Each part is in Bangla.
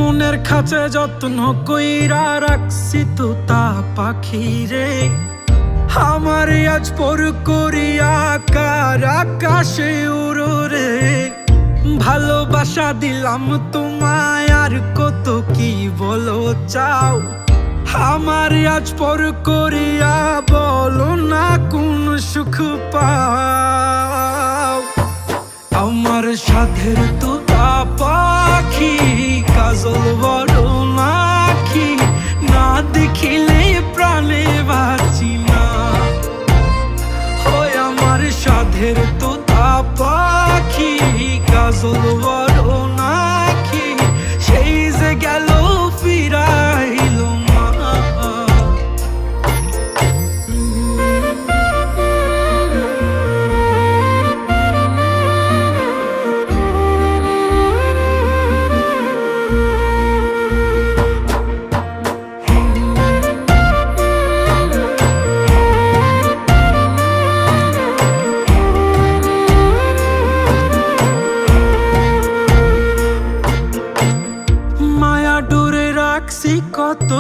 মনের খাঁচে যত্ন কইরা রাখছি তোতা পাখি রে। আমার আজ পর করিয়া কার আকাশে উড়ো রে। ভালোবাসা দিলাম তোমায় আর কত কি বলো চাও। আমার আজ পর করিয়া বলো না কোন সুখ পাও। আমার সাধের তোতা পাখি কাজল বড় নাকি, না দেখিলে প্রাণে বাঁচি না। হয় আমার সাধের তোতা পাখি কাজল বড় নাকি, সেই যে গেল ফিরাইল না। কত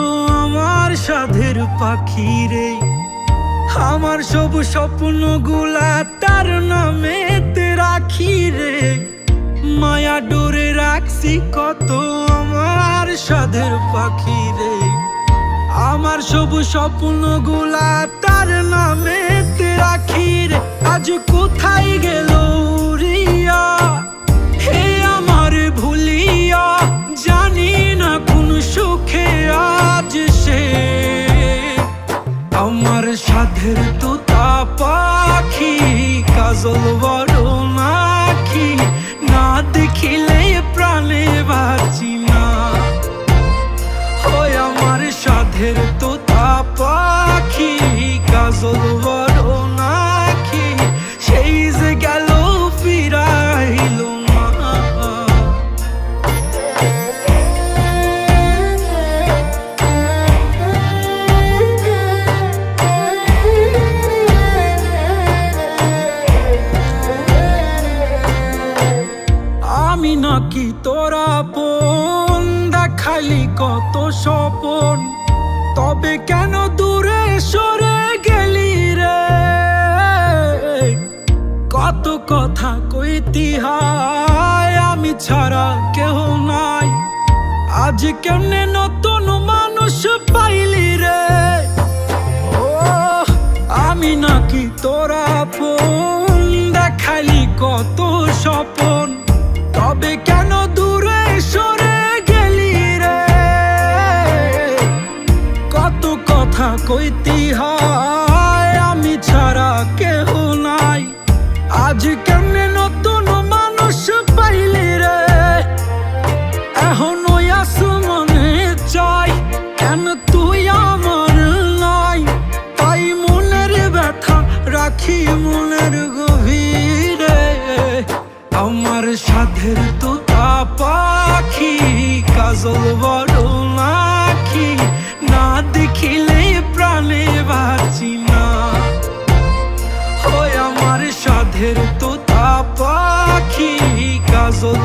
আমার সাধের পাখি রে। আমার সব স্বপ্ন গুলা তার নামেতে রাখি রে। মায়া ডোরে রাখছি কত আমার সাধের পাখি রে। আমার সব স্বপ্ন গুলা তার নামেতে রাখি রে। আজ কোথায় গেল উড়িয়া, হে আমার ভুলিয়া, জানি না কোন সুখে আজ সে। আমার সাধের তোতা পাখি কাজল বড় নাকি, না দেখিলে প্রাণে বাঁচি না। হয় আমার সাধের তোতা পাখি কাজল বড় নাকি, সেই যে গেল ফিরাইল না। আমি নাকি তোরা আপন, দেখালি কত স্বপন, তবে কেন দূরে সরে গেলি রে। কত কথা কইতি হায়, আমি ছাড়া কেউ নাই, আজ কেমনে নতুন মানুষ পাইলি রে। ও আমি নাকি তোরা আপন, দেখালি কত স্বপন, তবে কেন দূরে সরে গেলি রে। কত কথা কইতি হায়, আমি ছাড়া কেহ নাই, আজ কেমনে নতুন মানুষ পাইলি রে। এখনো আসু মনে চাই, কেন তুই আমার নাই, তাই মনের ব্যথা রাখি মনের গভীরে। আমার সাধের তোতা পাখি কাজল বড় নাকি, না দেখিলে প্রাণে বাঁচি না। হয় আমার সাধের তোতা পাখি কাজল